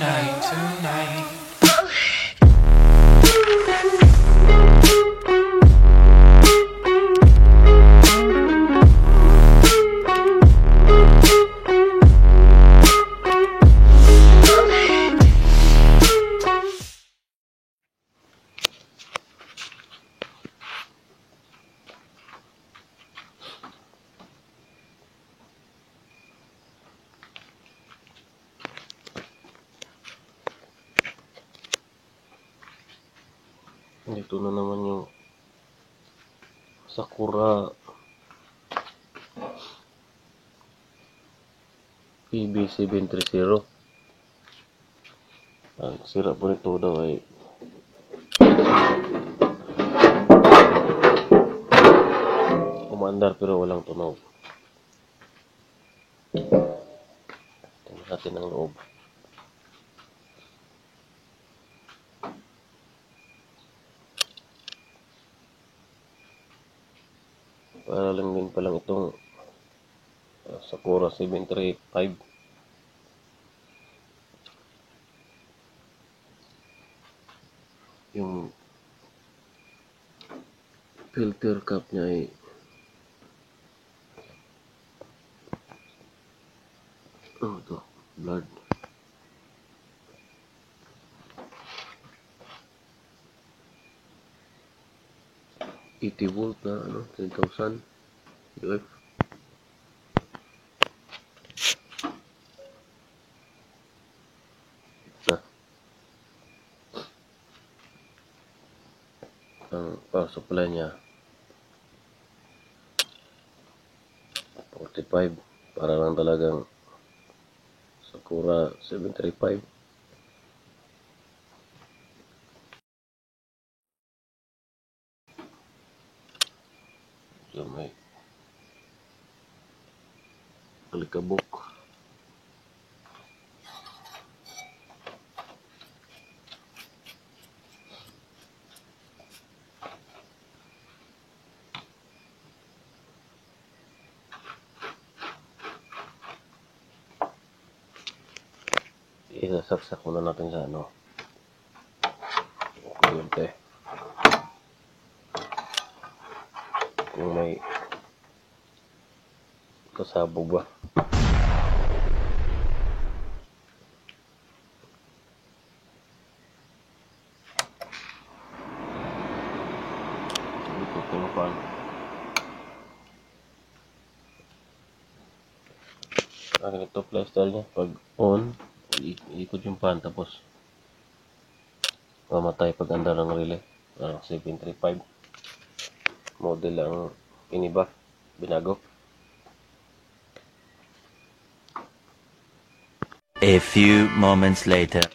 tonight. Ito na naman yung Sakura PB730. Ang sira po nito daw ay umandar pero walang tunog. Tingnan natin ang loob. Para lang din palang itong Sakura 735. Yung filter cap niya ay ito, blood. $80V na 10,000 UF. Ang power supply niya 45, para lang talagang Sakura 735. So may alikabok. Isasaksak muna natin sa kuryente. Kung may kasabog ba. Ikot ko yung fan. Ito playstyle niya. Pag on, ikot yung fan tapos mamatay pag andar ng relay. 735 model ang iniba, binago. A few moments later.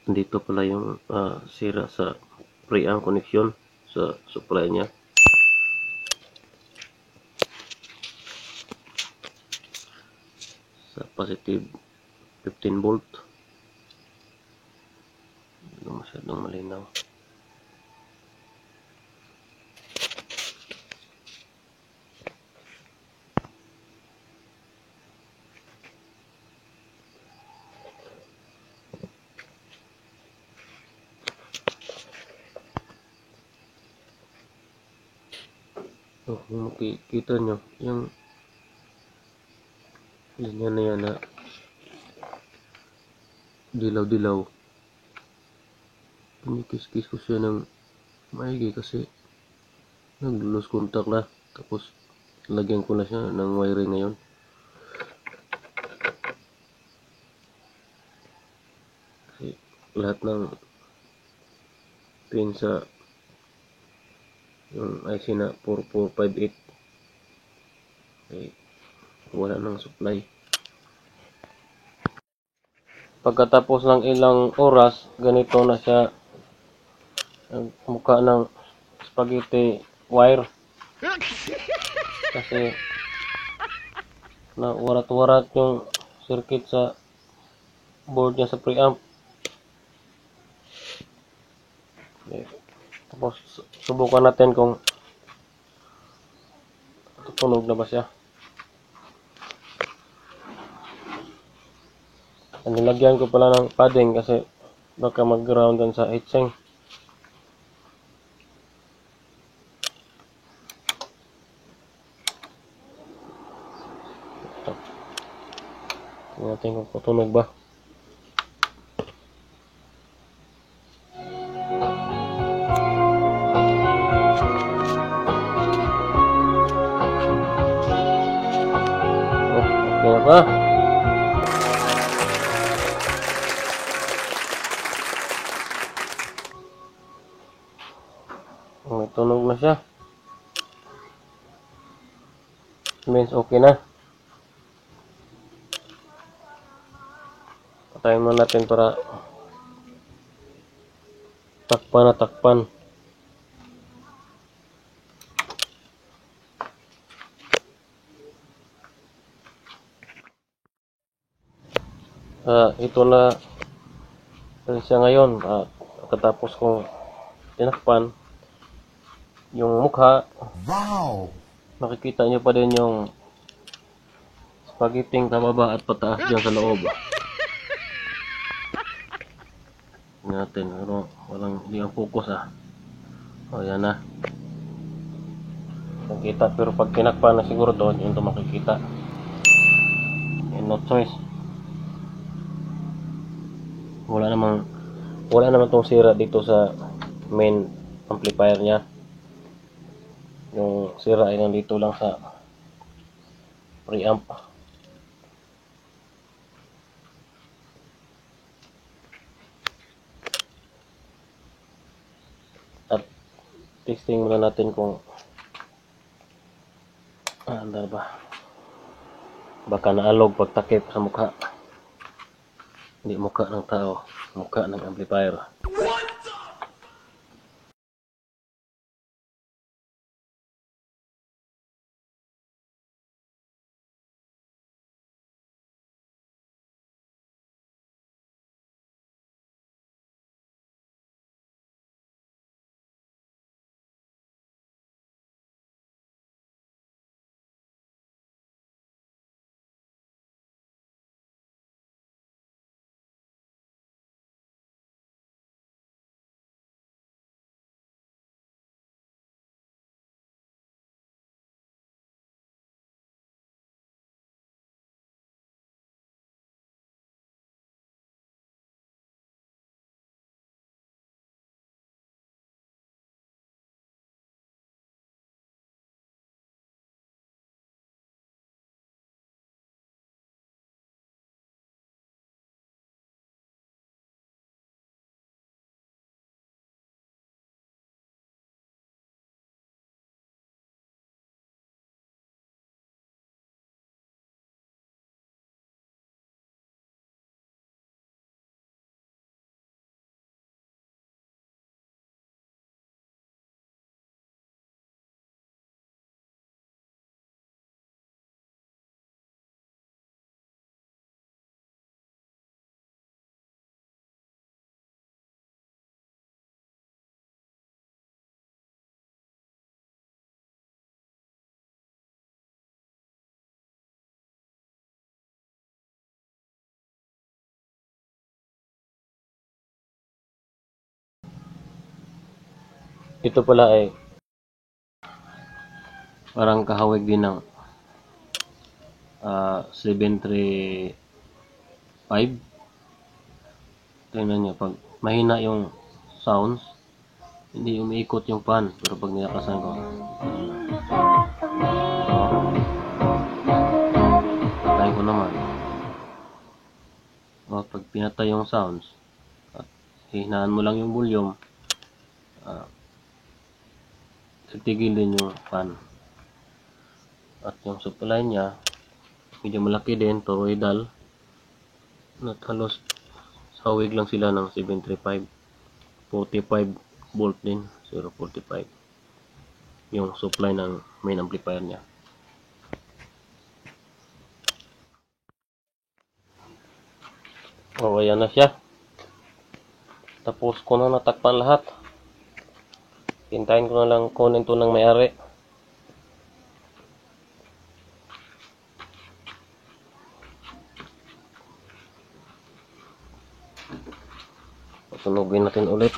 Dito pala yung sira sa preamp connection sa supply niya. Sa positive 15V. Hindi masyadong malinaw. So, kung makikita nyo, yung linya na yan na dilaw-dilaw, pinikis-kis ko siya ng maigi kasi nag-lose contact na. Tapos lagyan ko na siya ng wiring ngayon. Kasi lahat ng pin sa yung IC na 4458 ay wala ng supply. Pagkatapos ng ilang oras, ganito na siya ang mukha ng spaghetti wire. Kasi na warat-warat yung circuit sa board niya sa preamp. Okay. Tapos subukan natin kung tutunog na ba siya. Nilagyan ko pala ng padding kasi baka mag-ground yan sa heatsink. Tingnan natin kung tutunog ba. Okay na ba? May tunog na siya. Means okay na. Patayin mo natin para takpan na takpan. Ito na siya ngayon. Pagkatapos kong tinakpan yung mukha, Wow! makikita nyo pa din yung spaghetti pababa at pataas dyan sa loob. Tingnan natin, pero hindi ang focus O yan na. Makikita, pero pag tinakpan na siguro doon, yun ito makikita. No choice. Wala namang tong sira dito sa main amplifier niya. Yung sira ay nandito lang sa preamp. At testing muna natin kung ano ba. Baka naalog pagtakip sa mukha. Hindi mukha ng tao, mukha ng amplifier. Ito pala ay parang kahawig din ng 735. Tingnan nyo, pag mahina yung sounds, hindi umiikot yung fan. Pero pag nilakasan ko, patayin ko naman. Pag pinatay yung sounds, at hihinaan mo lang yung volume, titigil din yung fan. At yung supply niya, medyo malaki din, toroidal. At halos sawig lang sila ng 735. 45 volt din, 0.45. Yung supply ng main amplifier niya. Ayan na siya. Tapos ko na natakpan lahat. Hintayin ko na lang kunin to ng may-ari. Sunugin natin ulit.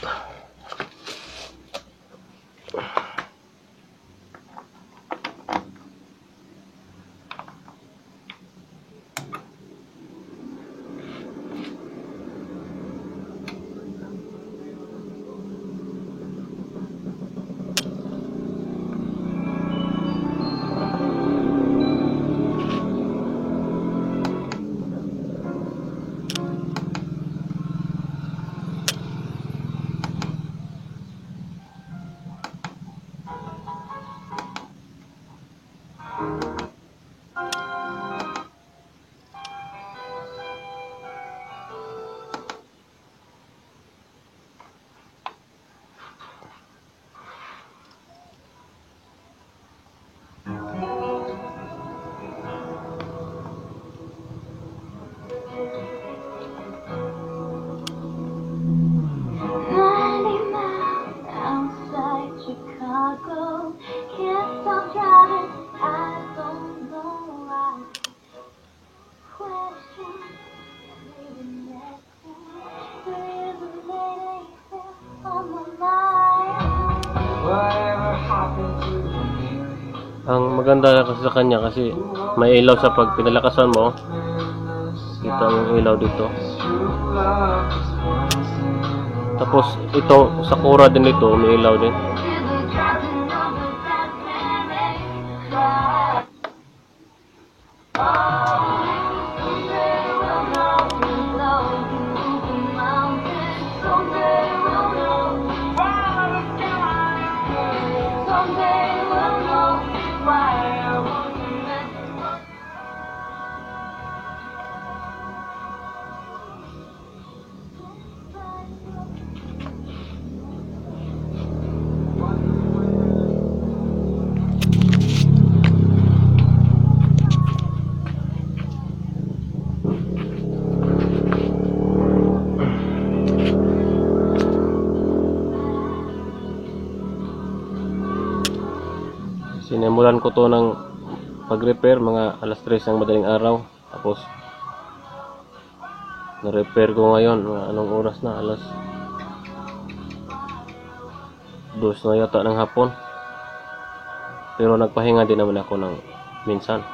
Ang maganda na kasi sa kanya kasi may ilaw sa pag pinalakasan mo. Kita mo yung ilaw dito. Tapos ito, Sakura din ito, may ilaw din. Sinimulan ko to ng pag-repair mga alas 3 ng madaling araw. Tapos na-repair ko ngayon mga anong oras na, alas 2 na yata ng hapon. Pero nagpahinga din naman ako ng minsan.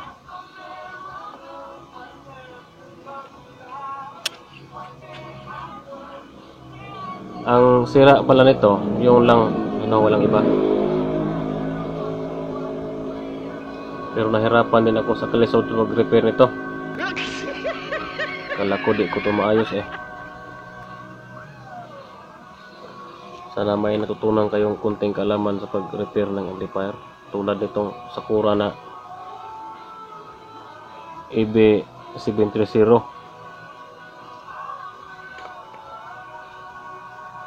Ang sira pala nito, yung lang walang iba. Pero nahirapan din ako sa kalisod mag-repair nito. Kala ko di ko ito maayos eh. Sana may natutunan kayong kunting kalaman sa pag-repair ng amplifier. Tulad nitong Sakura na EB730.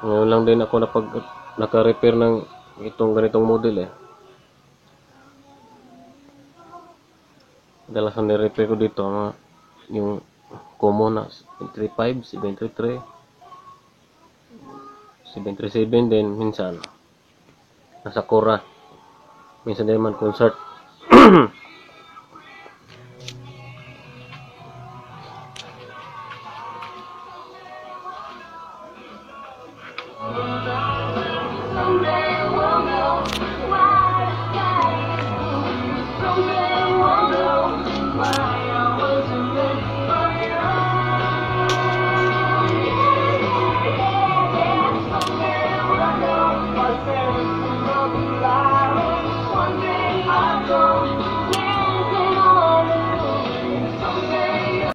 Ngayon lang din ako naka-repair ng itong ganitong model eh. Dalasan ni-repair ko dito yung common na 735, 733, 737 din minsan nasa Sakura, minsan din man concert. One day I'll go.